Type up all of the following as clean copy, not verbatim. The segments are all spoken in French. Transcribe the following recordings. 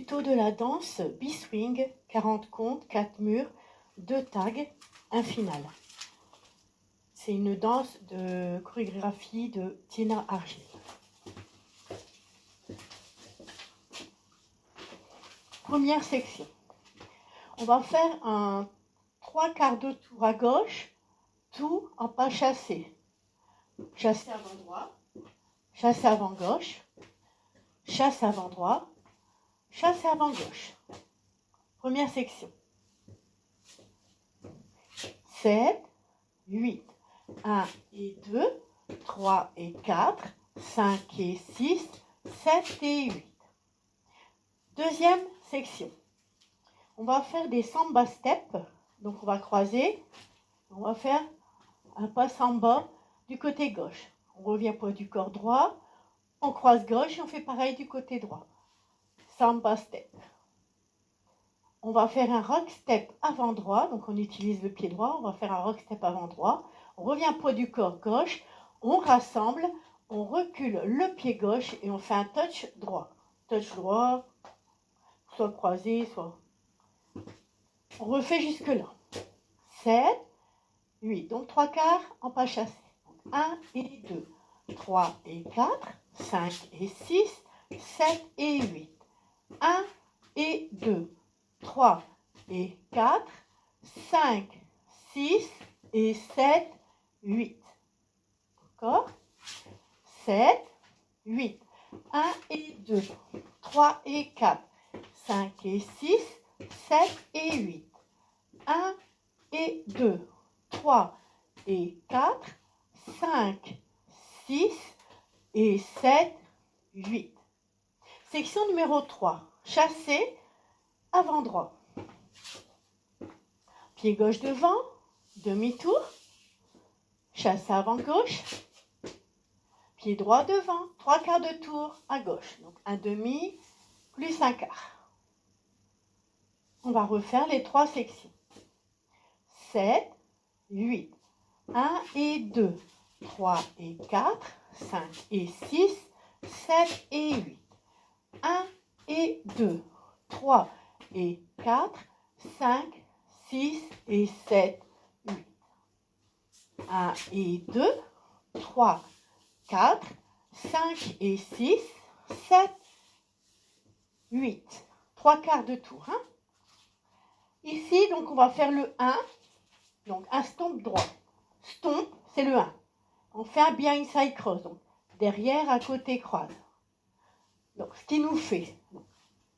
tuto de la danse B-Swing, 40 comptes, 4 murs, 2 tags, un final. C'est une danse de chorégraphie de Tina Argil. Première section. On va faire un 3/4 de tour à gauche, tout en pas chassé. Chassé avant droit, chassé avant gauche, chassé avant droit, chassé avant gauche. Première section. 7, 8, 1 et 2, 3 et 4, 5 et 6, 7 et 8. Deuxième section. On va faire des samba steps. Donc on va croiser. On va faire un pas samba du côté gauche. On revient poids du corps droit. On croise gauche et on fait pareil du côté droit. Samba step. On va faire un rock step avant droit. Donc on utilise le pied droit. On va faire un rock step avant droit. On revient poids du corps gauche. On rassemble. On recule le pied gauche et on fait un touch droit. Touch droit. Soit croisé, soit... On refait jusque là. 7, 8. Donc 3/4 en pas chassé. 1 et 2, 3 et 4, 5 et 6, 7 et 8. 1 et 2, 3 et 4, 5, 6 et 7, 8. D'accord? 7, 8. 1 et 2, 3 et 4, 5 et 6, 7 et 8. 1 et 2, 3 et 4, 5, 6 et 7, 8. Section numéro 3. Chassé avant droit. Pied gauche devant, demi-tour. Chassé avant gauche. Pied droit devant, 3/4 de tour à gauche. Donc un demi plus un quart. On va refaire les 3 sections. 7, 8, 1 et 2, 3 et 4, 5 et 6, 7 et 8. 1 et 2, 3 et 4, 5, 6 et 7, 8. 1 et 2, 3, 4, 5 et 6, 7, 8. 3/4 de tour. Hein? Ici, donc, on va faire le 1. Donc, un stomp droit. Stomp, c'est le 1. On fait un behind side cross. Donc, derrière, à côté, croise. Donc, ce qui nous fait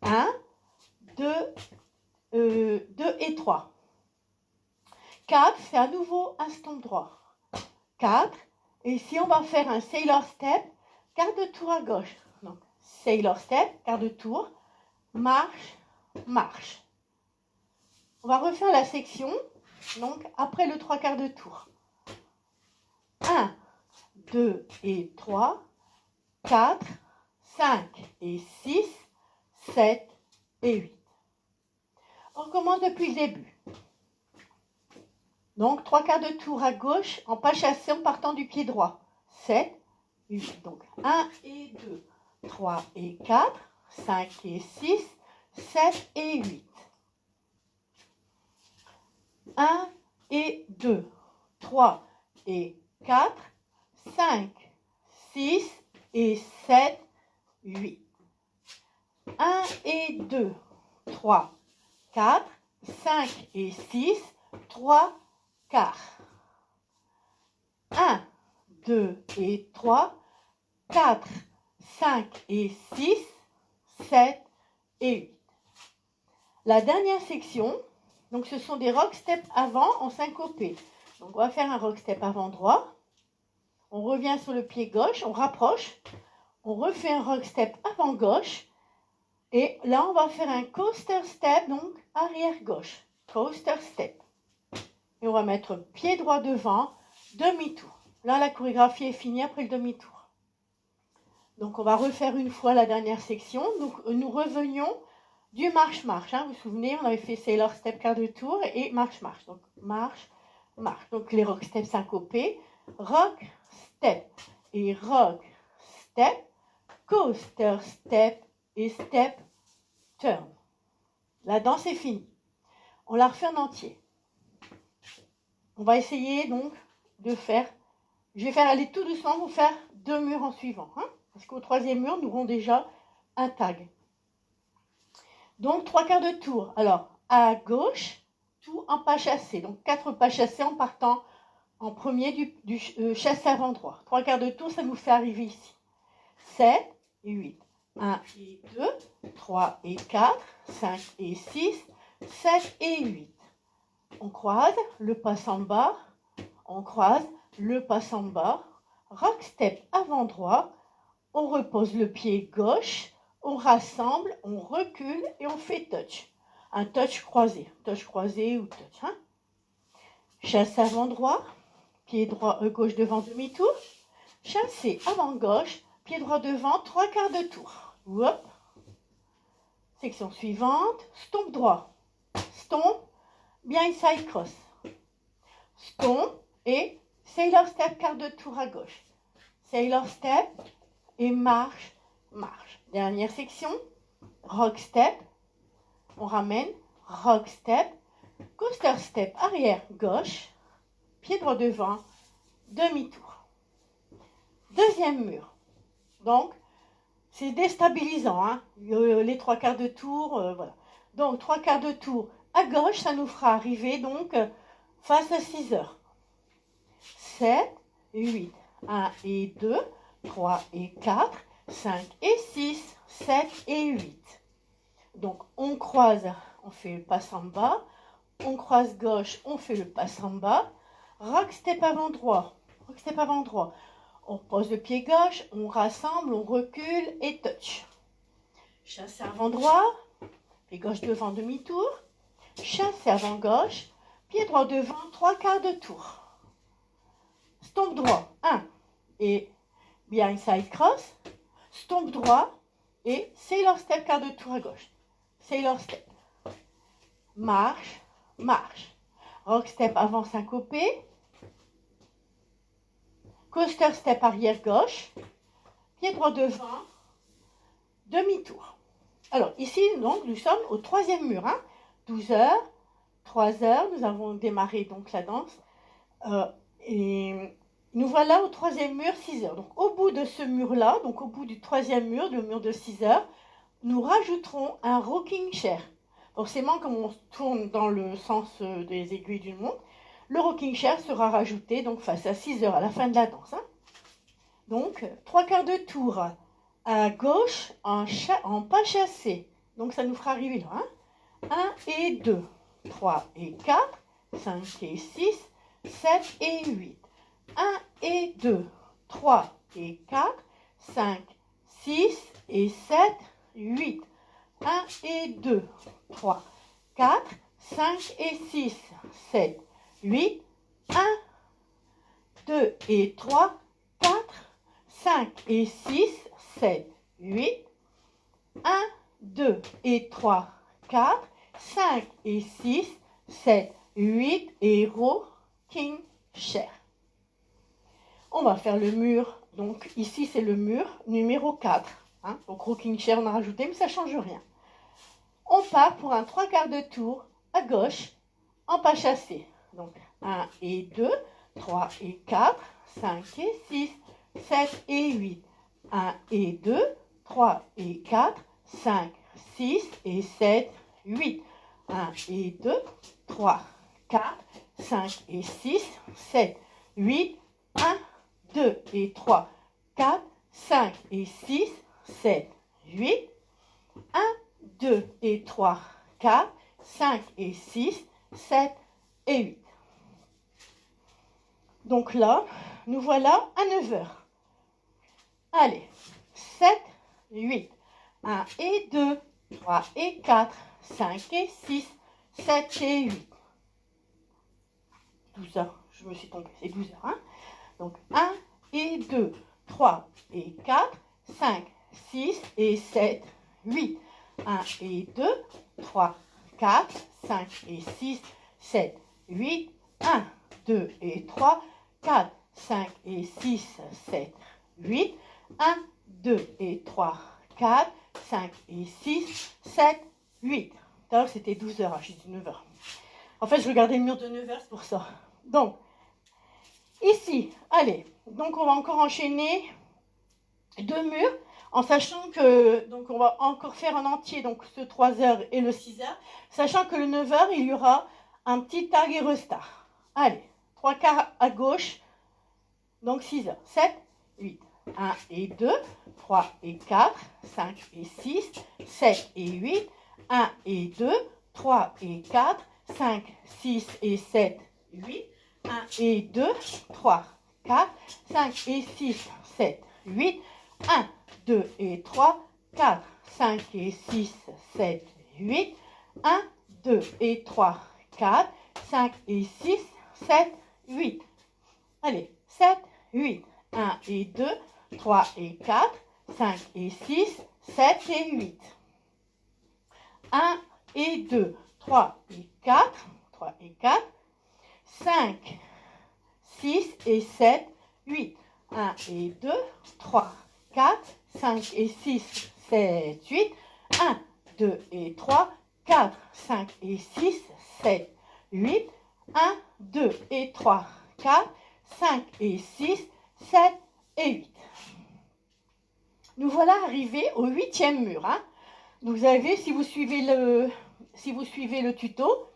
1, 2 et 3. 4, c'est à nouveau un stomp droit. 4. Et ici, on va faire un sailor step, quart de tour à gauche. Donc, sailor step, quart de tour, marche, marche. On va refaire la section, donc, après le 3/4 de tour. 1, 2 et 3, 4, 5 et 6, 7 et 8. On recommence depuis le début. Donc, 3/4 de tour à gauche en pas chassé en partant du pied droit. 7, 8. Donc, 1 et 2, 3 et 4, 5 et 6, 7 et 8. 1 et 2, 3 et 4, 5, 6 et 7, 8. 1 et 2, 3, 4, 5 et 6, 3 quarts. 1, 2 et 3, 4, 5 et 6, 7 et 8. La dernière section, donc ce sont des rock steps avant en syncopé. Donc on va faire un rock step avant droit. On revient sur le pied gauche, on rapproche. On refait un rock step avant gauche. Et là, on va faire un coaster step, donc arrière gauche. Coaster step. Et on va mettre pied droit devant, demi-tour. Là, la chorégraphie est finie après le demi-tour. Donc, on va refaire une fois la dernière section. Donc, nous revenions du marche-marche. Hein. Vous vous souvenez, on avait fait sailor step, quart de tour et marche-marche. Donc, marche, marche. Donc, les rock steps syncopés. Rock, step et rock, step. Coaster step et step, turn. La danse est finie. On la refait en entier. On va essayer donc de faire, je vais faire aller tout doucement pour faire 2 murs en suivant. Hein, parce qu'au 3e mur, nous aurons déjà un tag. Donc 3/4 de tour. Alors, à gauche, tout en pas chassé. Donc 4 pas chassés en partant en premier du chassé avant droit. 3/4 de tour, ça nous fait arriver ici. 7 et 8. 1 et 2, 3 et 4, 5 et 6, 7 et 8. On croise le pas samba, on croise le pas samba, rock step avant droit, on repose le pied gauche, on rassemble, on recule et on fait touch. Un touch croisé ou touch. Hein. Chasse avant droit, pied droit gauche devant demi-tour, chassé avant gauche, pied droit devant, 3/4 de tour. Hop. Section suivante, stomp droit, stomp, behind side cross, stomp et sailor step quart de tour à gauche. Sailor step et marche, marche. Dernière section, rock step, on ramène, rock step, coaster step arrière gauche, pied droit devant, demi-tour. 2e mur. Donc, c'est déstabilisant, hein, les 3/4 de tour, voilà. Donc, 3/4 de tour à gauche, ça nous fera arriver donc face à 6 heures. 7 et 8. 1 et 2, 3 et 4, 5 et 6, 7 et 8. Donc, on croise, on fait le pas samba. On croise gauche, on fait le pas samba. Rock step avant droit. Rock step avant droit. On pose le pied gauche, on rassemble, on recule et touch. Chasse avant droit, pied gauche devant demi-tour. Chasse avant gauche, pied droit devant, 3/4 de tour. Stomp droit, 1 et behind side cross. Stomp droit et sailor step quart de tour à gauche. Sailor step. Marche, marche. Rock step avant syncopé. Coaster step arrière gauche, pied droit devant, demi-tour. Alors ici, donc, nous sommes au 3e mur. Hein, 12 heures, 3 heures, nous avons démarré donc la danse. Et nous voilà au 3e mur, 6 heures. Donc au bout de ce mur-là, donc au bout du 3e mur, le mur de 6 heures, nous rajouterons un rocking chair. Forcément, comme on tourne dans le sens des aiguilles d'une montre, le rocking chair sera rajouté donc face à 6 heures à la fin de la danse. Hein. Donc, 3/4 de tour à gauche en pas chassé. Donc, ça nous fera arriver là. Hein. 1 et 2, 3 et 4, 5 et 6, 7 et 8. 1 et 2, 3 et 4, 5, 6 et 7, 8. 1 et 2, 3, 4, 5 et 6, 7, 8, 1, 2 et 3, 4, 5 et 6, 7, 8, 1, 2 et 3, 4, 5 et 6, 7, 8 et rocking chair. On va faire le mur, donc ici c'est le mur numéro 4. Hein, donc rocking chair on a rajouté mais ça ne change rien. On part pour un 3/4 de tour à gauche en pas chassé. Donc 1 et 2, 3 et 4, 5 et 6, 7 et 8. 1 et 2, 3 et 4, 5, 6 et 7, 8. 1 et 2, 3, 4, 5 et 6, 7, 8. 1, 2 et 3, 4, 5 et 6, 7, 8. 1, 2 et 3, 4, 5 et 6, 7 et 8. Donc là, nous voilà à 9 heures. Allez, 7, 8. 1 et 2, 3 et 4, 5 et 6, 7 et 8. 12 heures, je me suis trompée, c'est 12 heures. Hein. Donc 1 et 2, 3 et 4, 5, 6 et 7, 8. 1 et 2, 3, 4, 5 et 6, 7, 8. 1, 2 et 3, 4, 5 et 6, 7, 8. 1, 2 et 3, 4, 5 et 6, 7, 8. Tout à l'heure, c'était 12 heures, j'ai dit 9 heures. En fait, je regardais le mur de 9 heures, c'est pour ça. Donc, ici, allez, donc on va encore enchaîner 2 murs, en sachant que, donc on va encore faire en entier, donc ce 3 heures et le 6 heures, sachant que le 9 heures, il y aura un petit tag et restart. Allez, 3 quarts à gauche, donc 6 heures, 7, 8, 1 et 2, 3 et 4, 5 et 6, 7 et 8, 1 et 2, 3 et 4, 5, 6 et 7, 8, 1 et 2, 3, 4, 5 et 6, 7, 8, 1, 2 et 3, 4, 5 et 6, 7, 8, 1, 2 et 3, 4, 5 et 6, 7, 8. Allez, 7, 8, 1 et 2, 3 et 4, 5 et 6, 7 et 8. 1 et 2, 3 et 4, 3 et 4, 5, 6 et 7, 8. 1 et 2, 3, 4, 5 et 6, 7, 8. 1, 2 et 3, 4, 5 et 6, 7, 8. 1, 2 et 3, 4, 5 et 6, 7 et 8. Nous voilà arrivés au 8e mur. Vous avez, si vous suivez le tuto,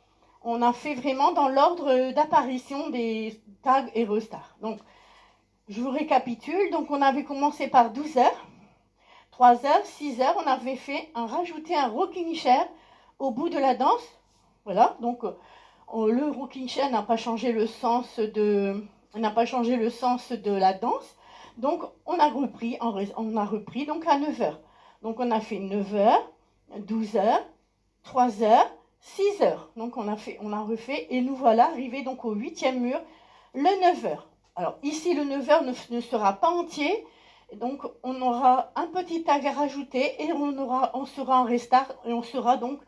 on a fait vraiment dans l'ordre d'apparition des tags et restarts. Donc, je vous récapitule. Donc, on avait commencé par 12 heures, 3 heures, 6 heures. On avait rajouté un rocking chair au bout de la danse. Voilà. Donc, le rocking chair n'a pas changé le sens de la danse. Donc, on a repris donc à 9 heures. Donc, on a fait 9 heures, 12 heures, 3 heures, 6 heures. Donc, on a refait et nous voilà arrivés donc au 8e mur, le 9 heures. Alors, ici, le 9 heures ne sera pas entier. Donc, on aura un petit tag à rajouter et on sera en restart et on sera donc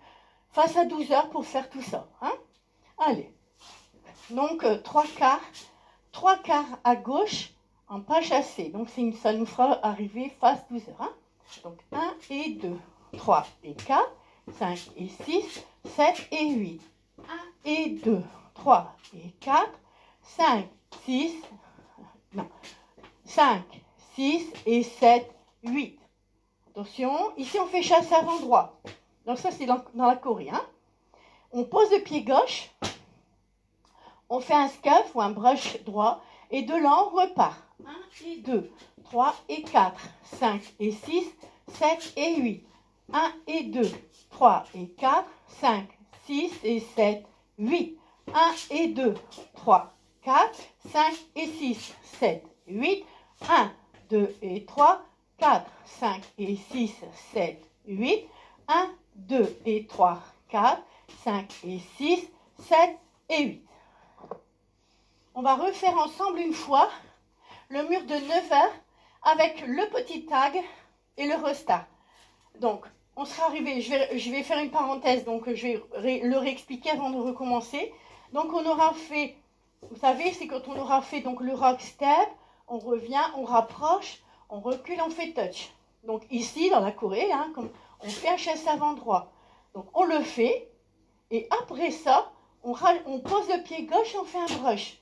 face à 12 heures pour faire tout ça. Allez. Donc, 3 quarts à gauche en pas chassé. Donc, ça nous fera arriver face 12 heures. Donc, 1 et 2, 3 et 4, 5 et 6, 7 et 8. 1 et 2, 3 et 4, 5, 6, et 7, 8. Attention, ici on fait chasse avant droit. Donc ça c'est dans la Corée. On pose le pied gauche, on fait un scuff ou un brush droit et de là on repart. 1 et 2, 3 et 4, 5 et 6, 7 et 8. 1 et 2, 3 et 4, 5, 6 et 7, 8. 1 et 2, 3, 4, 5 et 6, 7, 8. 1, 2 et 3, 4, 5 et 6, 7, 8. 1, 2 et 3, 4, 5 et 6, 7 et 8. On va refaire ensemble une fois le mur de 9 heures avec le petit tag et le restart. Donc, on sera arrivé, je vais faire une parenthèse, donc je vais le réexpliquer avant de recommencer. Donc, on aura fait, vous savez, c'est quand on aura fait donc le rock step, on revient, on rapproche, on recule, on fait touch. Donc, ici, dans la Corée, comme on fait un chasse avant droit. Donc, on le fait, et après ça, on pose le pied gauche et on fait un brush.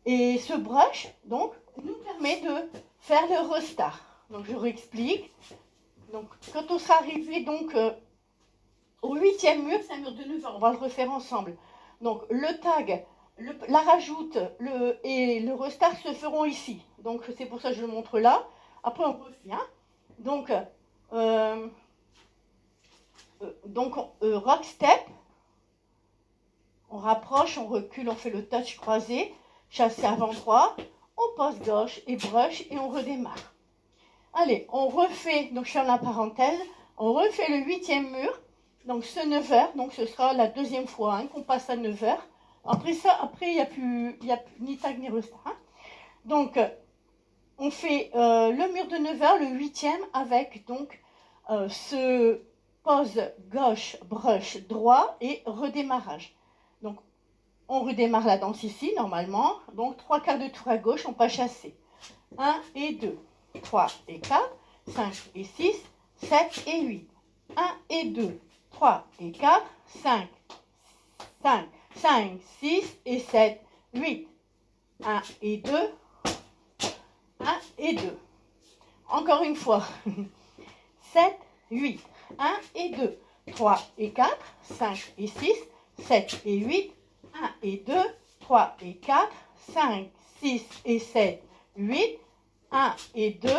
Et ce brush, donc, nous permet de faire le restart. Donc, je réexplique. Donc, quand on sera arrivé donc au 8e mur, c'est un mur de 9 heures, on va le refaire ensemble. Donc, le tag, la rajoute et le restart se feront ici. Donc, c'est pour ça que je le montre là. Après, on revient. Donc, rock step. On rapproche, on recule, on fait le touch croisé. Chassé avant droit. On passe gauche et brush et on redémarre. Allez, on refait, donc je ferme la parenthèse, on refait le 8e mur, donc ce 9 heures, donc ce sera la deuxième fois qu'on passe à 9 heures. Après il n'y a plus ni tag ni restart. Donc, on fait le mur de 9 heures, le 8e, avec donc ce pose gauche, brush droit et redémarrage. Donc, on redémarre la danse ici, normalement. Donc, 3 quarts de tour à gauche, on passe chasser. 1 et 2. 3 et 4, 5 et 6, 7 et 8. 1 et 2, 3 et 4, 5, 6 et 7, 8. 1 et 2, 1 et 2. Encore une fois. 7, 8. 1 et 2. 3 et 4, 5 et 6, 7 et 8. 1 et 2, 3 et 4, 5, 6 et 7, 8. 1 et 2,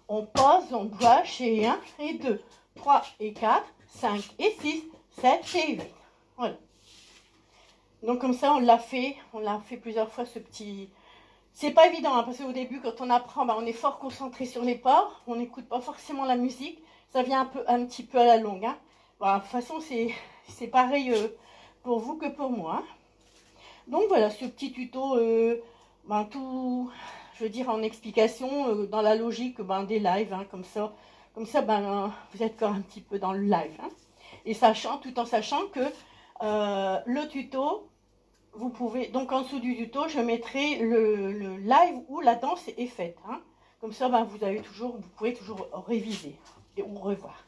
on pose, on brush et 1 et 2. 3 et 4, 5 et 6, 7 et 8. Voilà. Donc comme ça, on l'a fait plusieurs fois ce petit... C'est pas évident, hein, parce qu'au début, quand on apprend, on est fort concentré sur les pas, on n'écoute pas forcément la musique, ça vient un petit peu à la longue. Hein. Bon, de toute façon, c'est pareil pour vous que pour moi. Hein. Donc voilà, ce petit tuto, tout, je veux dire, en explication, dans la logique des lives, hein, comme ça, vous êtes encore un petit peu dans le live. Hein. Et tout en sachant que le tuto, vous pouvez, donc en dessous du tuto, je mettrai le live où la danse est faite. Hein. Comme ça, vous pouvez toujours réviser et ou revoir.